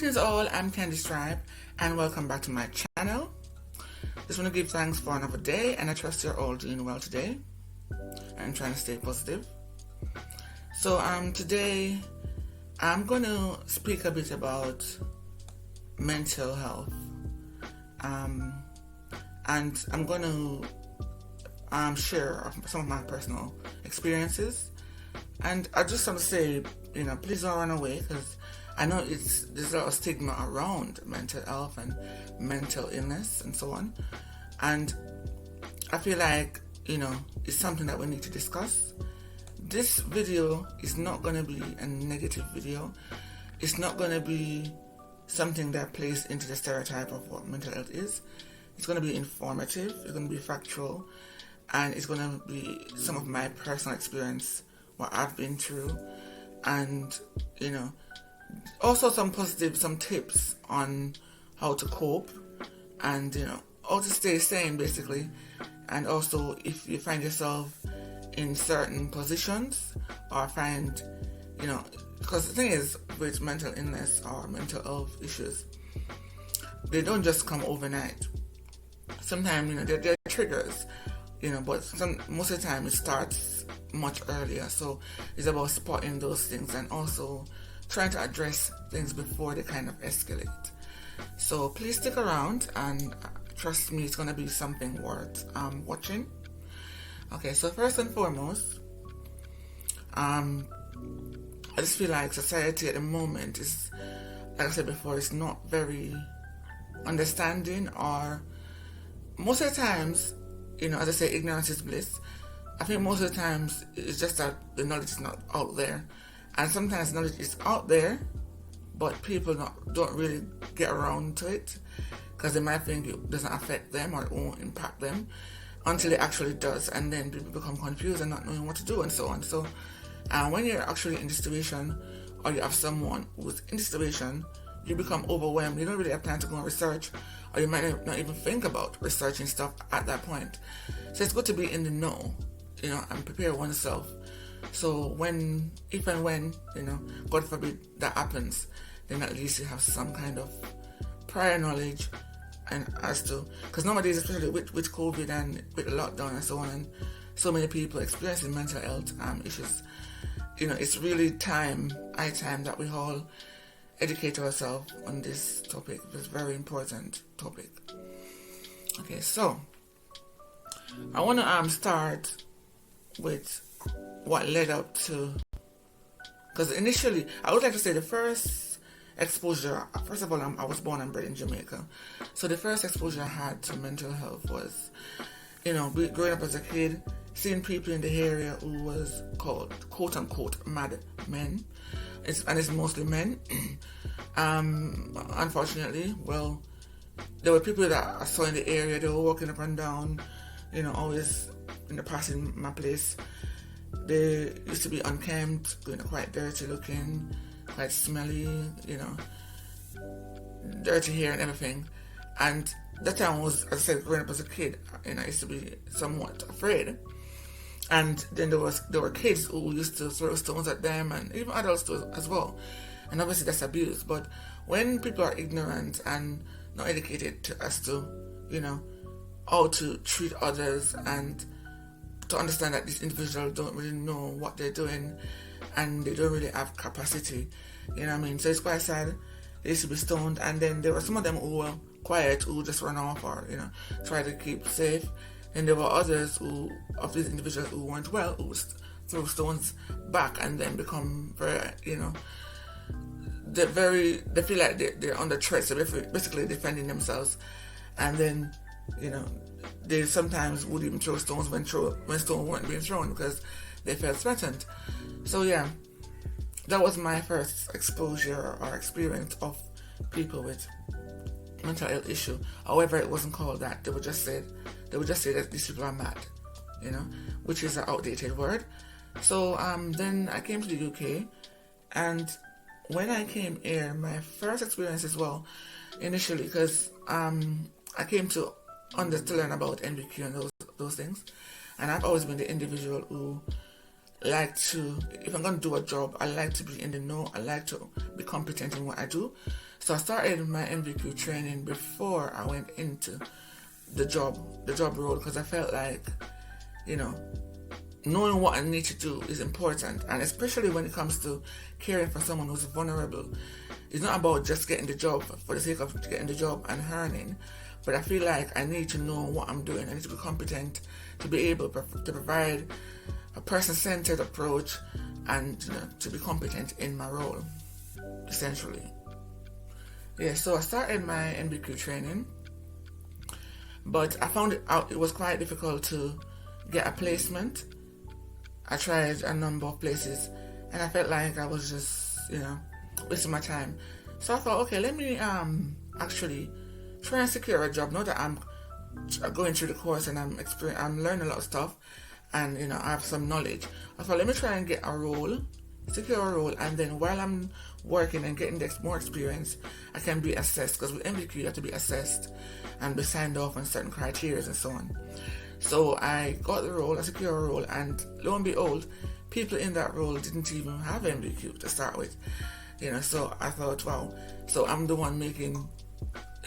Greetings all, I'm Candy Stripe and welcome back to my channel. Just want to give thanks for another day, and I trust you're all doing well today and trying to stay positive. So today I'm going to speak a bit about mental health, and I'm going to share some of my personal experiences. And I just want to say, please don't run away, because I know there's a lot of stigma around mental health and mental illness and so on. And I feel like, it's something that we need to discuss. This video is not going to be a negative video. It's not going to be something that plays into the stereotype of what mental health is. It's going to be informative, it's going to be factual, and it's going to be some of my personal experience, what I've been through, and, also some tips on how to cope and, how to stay sane, basically. And also, if you find yourself in certain positions or find, because the thing is with mental illness or mental health issues, they don't just come overnight. Sometimes, they're triggers, but most of the time it starts much earlier. So it's about spotting those things and also trying to address things before they kind of escalate. So please stick around, and trust me, it's going to be something worth watching. Okay, so first and foremost, I just feel like society at the moment is, like I said before, it's not very understanding, or most of the times, as I say, ignorance is bliss. I think most of the times it's just that the knowledge is not out there. And sometimes knowledge is out there, but people don't really get around to it, because they might think it doesn't affect them or it won't impact them until it actually does. And then people become confused and not knowing what to do and so on. So when you're actually in the situation, or you have someone who's in the situation, you become overwhelmed. You don't really have time to go and research, or you might not even think about researching stuff at that point. So it's good to be in the know, and prepare oneself. So if and when, God forbid that happens, then at least you have some kind of prior knowledge, and as to, because nowadays, especially with COVID and with the lockdown and so on, and so many people experiencing mental health issues, it's really high time that we all educate ourselves on this topic. It's a very important topic. Okay, so I want to start with what led up to, because initially, I would like to say the first exposure, first of all, I was born and bred in Jamaica, so the first exposure I had to mental health was, growing up as a kid, seeing people in the area who was called, quote unquote, mad men, and it's mostly men. Unfortunately, well, there were people that I saw in the area, they were walking up and down, always passing my place. They used to be unkempt, quite dirty looking, quite smelly, dirty hair and everything. And that time was, as I said, growing up as a kid, I used to be somewhat afraid. And then there were kids who used to throw stones at them, and even adults too as well. And obviously that's abuse. But when people are ignorant and not educated as to, how to treat others, and to understand that these individuals don't really know what they're doing, and they don't really have capacity, So it's quite sad. They used to be stoned, and then there were some of them who were quiet, who just run off or, try to keep safe. And there were others of these individuals who weren't well, who throw stones back and then become very, they feel like they're under threat, so they're basically defending themselves. And then, they sometimes would even throw stones when stones weren't being thrown, because they felt threatened. So yeah, that was my first exposure or experience of people with mental health issue. However, it wasn't called that. They would just say that these people are mad, which is an outdated word. So then I came to the UK, and when I came here, my first experience as well, initially, because I came to learn about NVQ and those things, and I've always been the individual who like to, if I'm going to do a job, I like to be in the know. I like to be competent in what I do. So I started my MVQ training before I went into the job role, because I felt like, knowing what I need to do is important, and especially when it comes to caring for someone who's vulnerable. It's not about just getting the job for the sake of getting the job and earning, but I feel like I need to know what I'm doing. I need to be competent to be able to provide a person-centered approach and to be competent in my role, essentially. Yeah, so I started my MBQ training, but I found it was quite difficult to get a placement. I tried a number of places, and I felt like I was just, wasting my time. So I thought, okay, let me actually try and secure a job. Now that I'm going through the course and I'm learning a lot of stuff, and I have some knowledge. I thought, let me try and get a role, secure a role, and then while I'm working and getting more experience, I can be assessed, because with MVQ you have to be assessed and be signed off on certain criteria and so on. So I got the role, I secured a role, and lo and behold, people in that role didn't even have MVQ to start with. So I thought, wow, so I'm the one making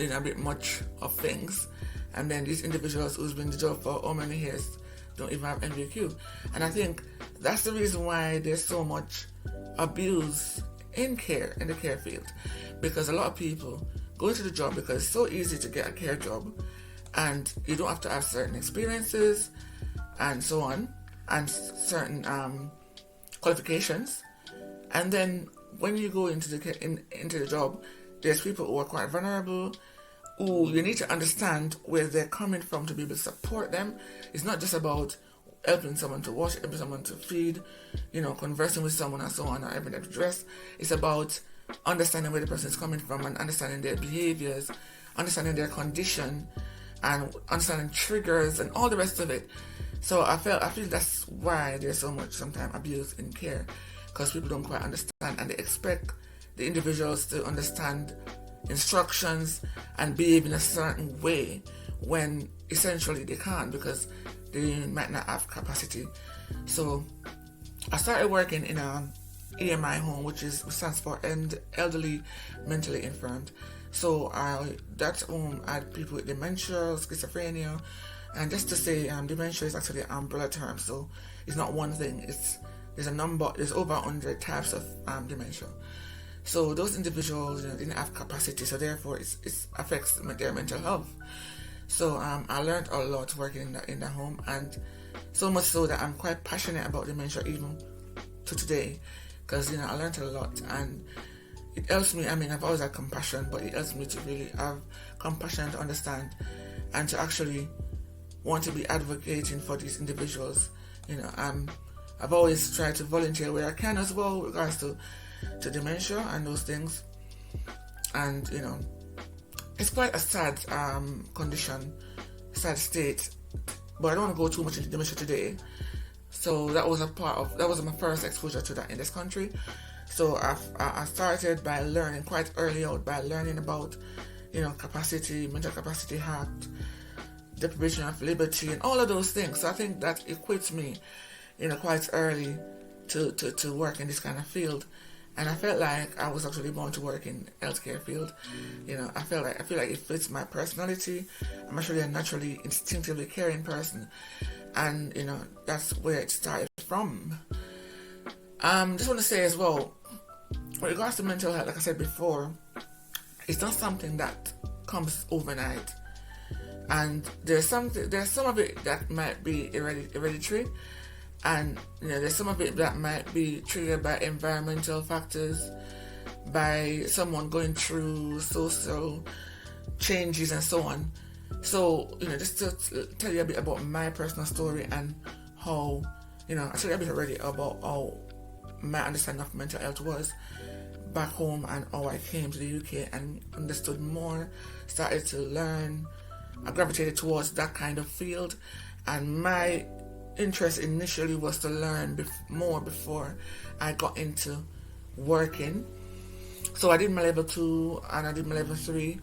a bit much of things, and then these individuals who's been in the job for how many years don't even have MVQ. And I think that's the reason why there's so much abuse in the care field, because a lot of people go into the job because it's so easy to get a care job, and you don't have to have certain experiences and so on, and certain qualifications. And then when you go into the job, there's people who are quite vulnerable, who you need to understand where they're coming from to be able to support them. It's not just about helping someone to wash, helping someone to feed, conversing with someone and so on, or helping them to dress. It's about understanding where the person is coming from and understanding their behaviors, understanding their condition, and understanding triggers and all the rest of it. So I feel that's why there's so much sometimes abuse in care, because people don't quite understand, and they expect the individuals to understand instructions and behave in a certain way when essentially they can't, because they might not have capacity. So I started working in an EMI home, which stands for elderly mentally infirmed. So that home had people with dementia, schizophrenia, and just to say, dementia is actually an umbrella term. So it's not one thing. There's over 100 types of dementia. So those individuals didn't have capacity, so therefore it affects their mental health. So I learned a lot working in the home, and so much so that I'm quite passionate about dementia even to today, because I learned a lot, and it helps me. I've always had compassion, but it helps me to really have compassion, to understand, and to actually want to be advocating for these individuals. I've always tried to volunteer where I can as well, with regards to dementia and those things. And it's quite a sad condition, sad state, but I don't want to go too much into dementia today. So that was my first exposure to that in this country. So I started by learning quite early out, by learning about capacity, mental capacity act, deprivation of liberty, and all of those things. So I think that equips me quite early to work in this kind of field. And I felt like I was actually born to work in healthcare field. I feel like it fits my personality. I'm actually a naturally, instinctively caring person, and that's where it started from. Just want to say as well, with regards to mental health, like I said before, it's not something that comes overnight, and there's some of it that might be hereditary. And there's some of it that might be triggered by environmental factors, by someone going through social changes and so on. So, just to tell you a bit about my personal story and how, I told you a bit already about how my understanding of mental health was back home, and how I came to the UK and understood more, started to learn. I gravitated towards that kind of field, and my interest initially was to learn more before I got into working. So I did my level 2 and I did my level 3.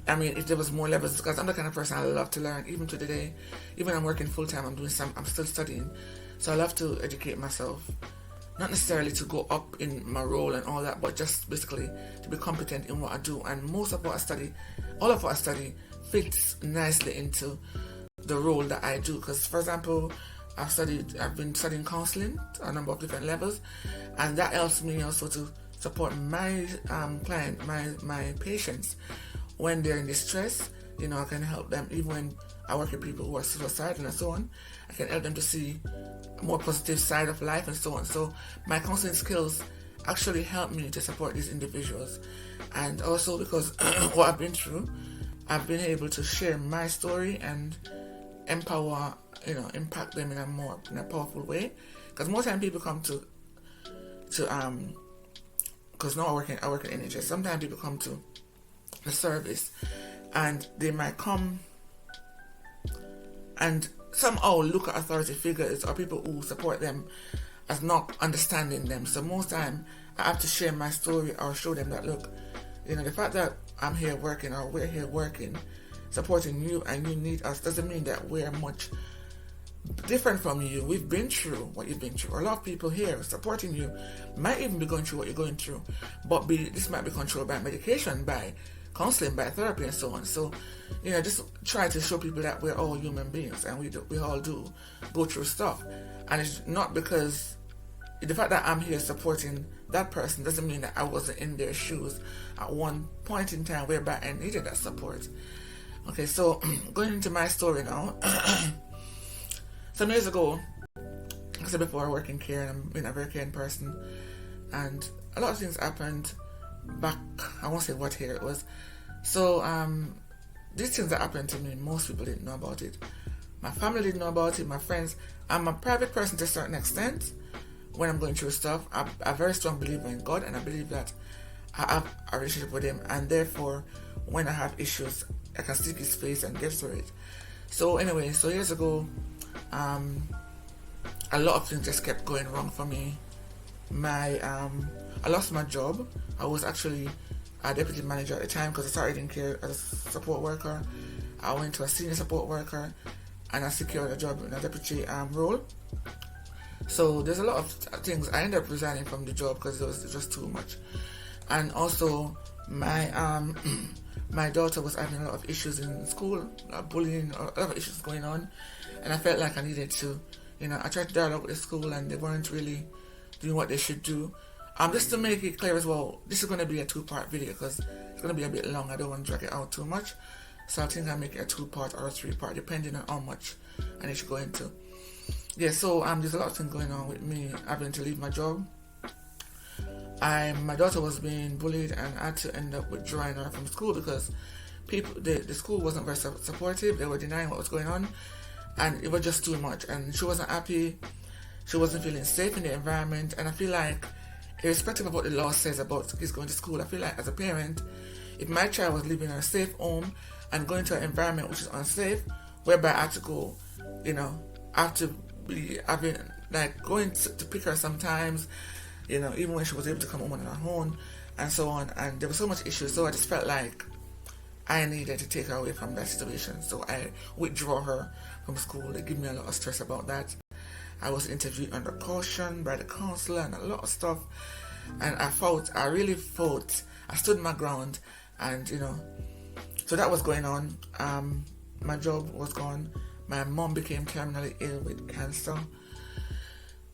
If there was more levels, because I'm the kind of person I love to learn, even to today. Even I'm working full time, I'm still studying. So I love to educate myself, not necessarily to go up in my role and all that, but just basically to be competent in what I do. And most of what I study, all of what I study, fits nicely into the role that I do. Because, for example, I've been studying counseling at a number of different levels, and that helps me also to support my my patients when they're in distress. You know, I can help them even when I work with people who are suicidal and so on. I can help them to see a more positive side of life and so on. So my counseling skills actually help me to support these individuals. And also because what I've been through, I've been able to share my story and empower, impact them in a powerful way. Because most time people come to because now I work in NHS. Sometimes people come to the service and they might come and somehow look at authority figures or people who support them as not understanding them. So most time I have to share my story or show them that, look, the fact that I'm here working or we're here working, supporting you, and you need us doesn't mean that we're much different from you. We've been through what you've been through. A lot of people here supporting you might even be going through what you're going through, but this might be controlled by medication, by counseling, by therapy, and so on. So, just try to show people that we're all human beings and we all do go through stuff. And it's not because the fact that I'm here supporting that person doesn't mean that I wasn't in their shoes at one point in time whereby I needed that support. Okay, so going into my story now. Some years ago, like I said before, I work in care and I'm a very caring person, and a lot of things happened back, I won't say what year it was. So these things that happened to me, most people didn't know about it. My family didn't know about it, my friends. I'm a private person to a certain extent when I'm going through stuff. I'm a very strong believer in God, and I believe that I have a relationship with Him, and therefore when I have issues I can seek His face and get through it. So anyway, so years ago, a lot of things just kept going wrong for me. I lost my job. I was actually a deputy manager at the time because I started in care as a support worker. I went to a senior support worker and I secured a job in a deputy role. So there's a lot of things. I ended up resigning from the job because it was just too much. And also my my daughter was having a lot of issues in school, bullying, a lot of issues going on, and I felt like I needed to, I tried to dialogue with the school and they weren't really doing what they should do. Just to make it clear as well, this is going to be a 2-part video because it's going to be a bit long. I don't want to drag it out too much, so I think I'll make it a 2-part or a 3-part depending on how much I need to go into. Yeah, so there's a lot of things going on with me having to leave my job. My daughter was being bullied and I had to end up withdrawing her from school because the school wasn't very supportive. They were denying what was going on and it was just too much, and she wasn't happy. She wasn't feeling safe in the environment, and I feel like, irrespective of what the law says about kids going to school, I feel like as a parent, if my child was living in a safe home and going to an environment which is unsafe, whereby I had to go, I have to be having, like, going to pick her sometimes, even when she was able to come home on her own and so on, and there was so much issues, so I just felt like I needed to take her away from that situation. So I withdraw her from school. They give me a lot of stress about that. I was interviewed under caution by the counselor and a lot of stuff, and I really fought. I stood my ground, and so that was going on. My job was gone. My mom became terminally ill with cancer.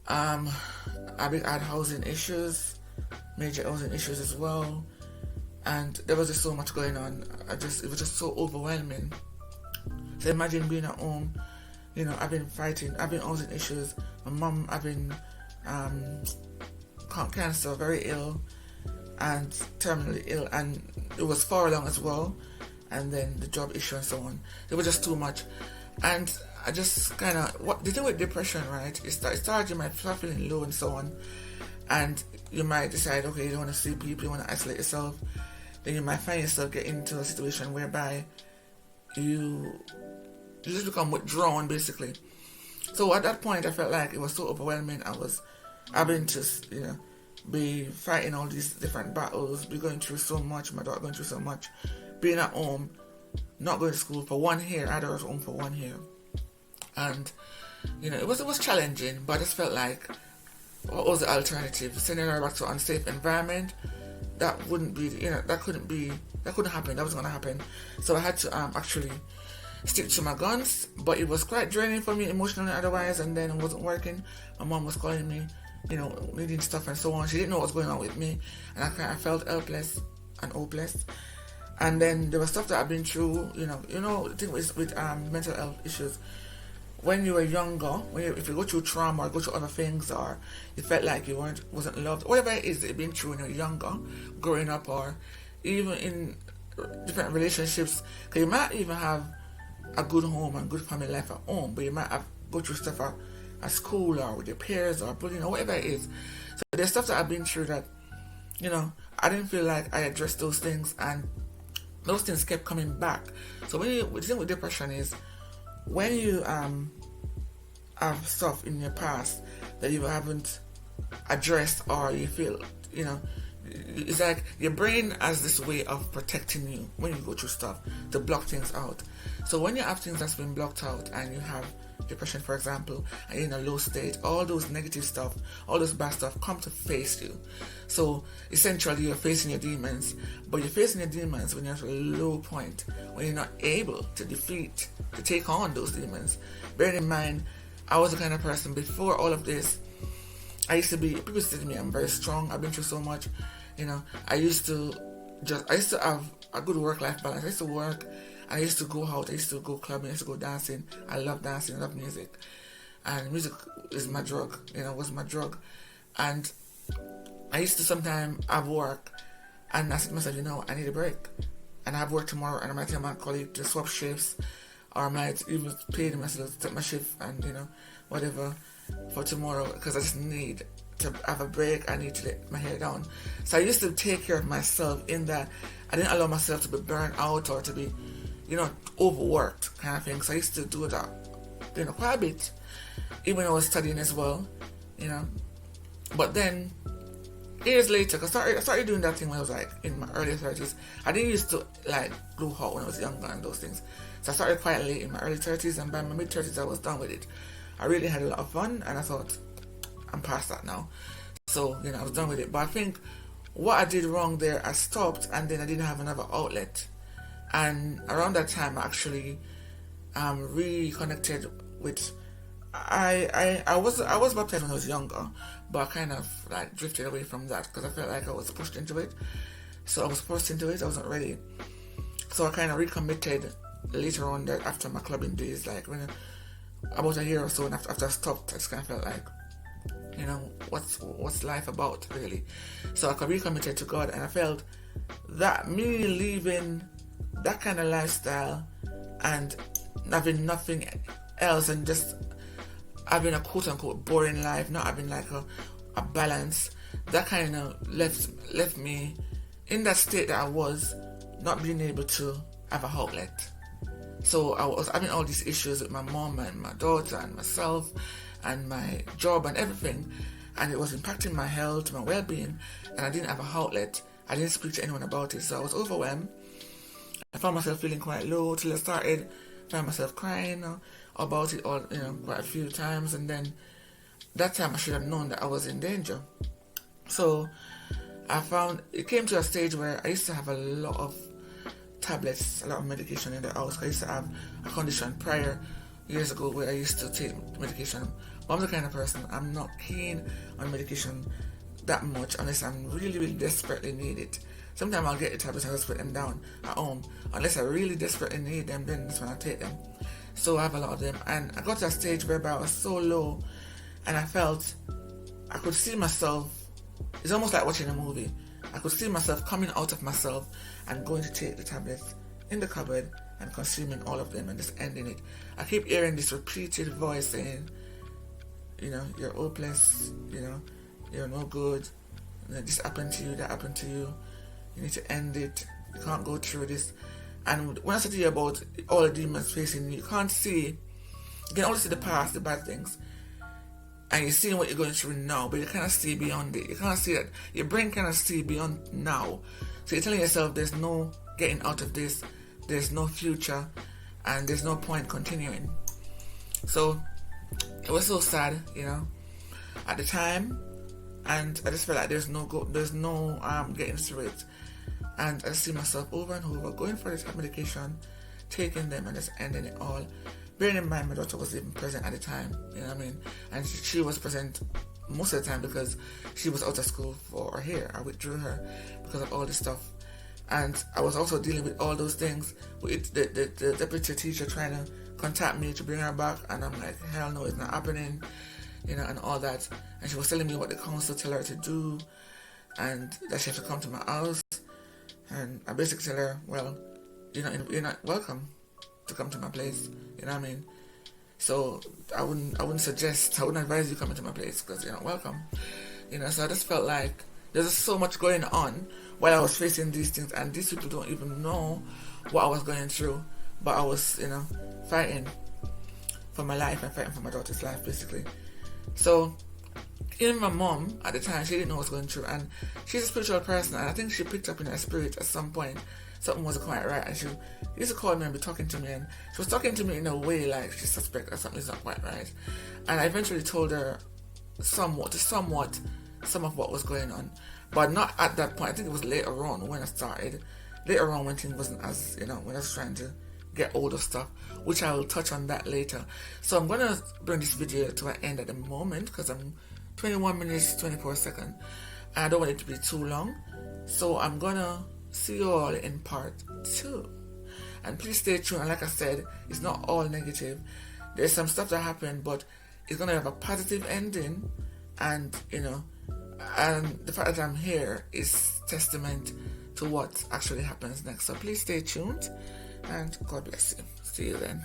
I had housing issues, major housing issues as well, and there was just so much going on. It was just so overwhelming. So imagine being at home, I've been housing issues. My mom having cancer, very ill, and terminally ill, and it was far along as well. And then the job issue and so on. It was just too much, and I just kind of, the thing with depression, right? It starts, you might start feeling low and so on, and you might decide, okay, you don't want to see people, you want to isolate yourself. Then you might find yourself getting into a situation whereby you just become withdrawn, basically. So at that point, I felt like it was so overwhelming. I was having to, be fighting all these different battles, be going through so much, my daughter going through so much, being at home, not going to school for 1 year. I had her at home for 1 year. And it was challenging, but I just felt like, what was the alternative? Sending her back to an unsafe environment? That wouldn't be, that couldn't happen. That wasn't going to happen. So I had to actually stick to my guns, but it was quite draining for me emotionally otherwise, and then it wasn't working. My mom was calling me, needing stuff and so on. She didn't know what was going on with me, and I felt helpless and hopeless. And then there was stuff that I've been through, the thing with mental health issues. When you were younger, if you go through trauma or go through other things, or you felt like you wasn't loved, whatever it is that you've been through when you're younger, growing up, or even in different relationships, because you might even have a good home and good family life at home, but you might have go through stuff at school or with your peers or bullying or whatever it is. So there's stuff that I've been through that, I didn't feel like I addressed those things, and those things kept coming back. So the thing with depression is, when you have stuff in your past that you haven't addressed, or you feel, it's like your brain has this way of protecting you when you go through stuff to block things out. So when you have things that's been blocked out, and you have depression, for example, and you're in a low state, all those negative stuff, all those bad stuff come to face you. So essentially you're facing your demons, but you're facing your demons when you're at a low point, when you're not able to take on those demons. Bearing in mind, I was the kind of person before all of this, people say to me, I'm very strong, I've been through so much, I used to have a good work-life balance. I used to work, I used to go out, I used to go clubbing, I used to go dancing. I love dancing, I love music. And music is my drug, was my drug. And I used to sometimes have work, and I said to myself, I need a break. And I have work tomorrow, and I might tell my colleague to swap shifts, or I might even pay them myself to take my shift and, whatever for tomorrow, because I just need to have a break. I need to let my hair down. So I used to take care of myself in that I didn't allow myself to be burnt out or to be, overworked kind of thing. So I used to do that, quite a bit, even when I was studying as well, But then, years later, because I started doing that thing when I was like in my early 30s. I didn't used to like go hot when I was younger and those things. So I started quite late in my early 30s, and by my mid 30s I was done with it. I really had a lot of fun, and I thought, I'm past that now. So, I was done with it. But I think what I did wrong there, I stopped, and then I didn't have another outlet. And around that time, I actually reconnected with. I was baptized when I was younger, but I kind of like drifted away from that because I felt like I was pushed into it. So I was forced into it. I wasn't ready. So I kind of recommitted later on, that after my clubbing days, like about a year or so, and after I stopped, I just kind of felt like, what's life about, really? So I recommitted to God, and I felt that me leaving that kind of lifestyle and having nothing else, and just having a quote-unquote boring life, not having like a balance, that kind of left me in that state that I was, not being able to have a outlet. So I was having all these issues with my mom and my daughter and myself and my job and everything, and it was impacting my health, my well-being, and I didn't have a outlet. I didn't speak to anyone about it, so I was overwhelmed. I found myself feeling quite low till I started finding myself crying about it all, quite a few times, and then that time I should have known that I was in danger. So I found it came to a stage where I used to have a lot of tablets, a lot of medication in the house. I used to have a condition prior years ago where I used to take medication. But I'm the kind of person, I'm not keen on medication that much unless I'm really, really desperately need it. Sometimes I'll get the tablets and just put them down at home. Unless I really desperately need them, then that's when I take them. So I have a lot of them. And I got to a stage whereby I was so low, and I felt I could see myself. It's almost like watching a movie. I could see myself coming out of myself and going to take the tablets in the cupboard and consuming all of them and just ending it. I keep hearing this repeated voice saying, you're hopeless, you're no good, this happened to you, that happened to you, you need to end it, you can't go through this. And when I said to you about all the demons facing you, you can't see, you can only see the past, the bad things, and you're seeing what you're going through now, but you cannot see beyond it. You can't see that. Your brain cannot see beyond now. So you're telling yourself there's no getting out of this, there's no future, and there's no point continuing. So it was so sad, at the time, and I just felt like there's no getting through it, and I see myself over and over going for this medication, taking them, and just ending it all. Bearing in mind my daughter was even present at the time, and she was present most of the time because she was out of school for her hair. I withdrew her because of all this stuff, and I was also dealing with all those things with the deputy teacher trying to contact me to bring her back, and I'm like, hell no, it's not happening, and all that. And she was telling me what the council tell her to do, and that she had to come to my house, and I basically tell her, well, you're not welcome to come to my place, So I wouldn't advise you coming to my place because you're not welcome, So I just felt like there's just so much going on while I was facing these things, and these people don't even know what I was going through, but I was, fighting for my life and fighting for my daughter's life, basically. So even my mom at the time, she didn't know what was going through, and she's a spiritual person, and I think she picked up in her spirit at some point something wasn't quite right, and she used to call me and be talking to me, and she was talking to me in a way like she suspected that something's not quite right. And I eventually told her somewhat some of what was going on, but not at that point. I think it was later on when I started, when things wasn't as, when I was trying to get hold of stuff, which I will touch on that later. So I'm going to bring this video to an end at the moment because I'm 21 minutes 24 seconds, and I don't want it to be too long. So I'm going to see you all in part 2, and please stay tuned. And like I said, it's not all negative. There's some stuff that happened, but it's going to have a positive ending, and and the fact that I'm here is testament to what actually happens next. So please stay tuned, and God bless you. See you then.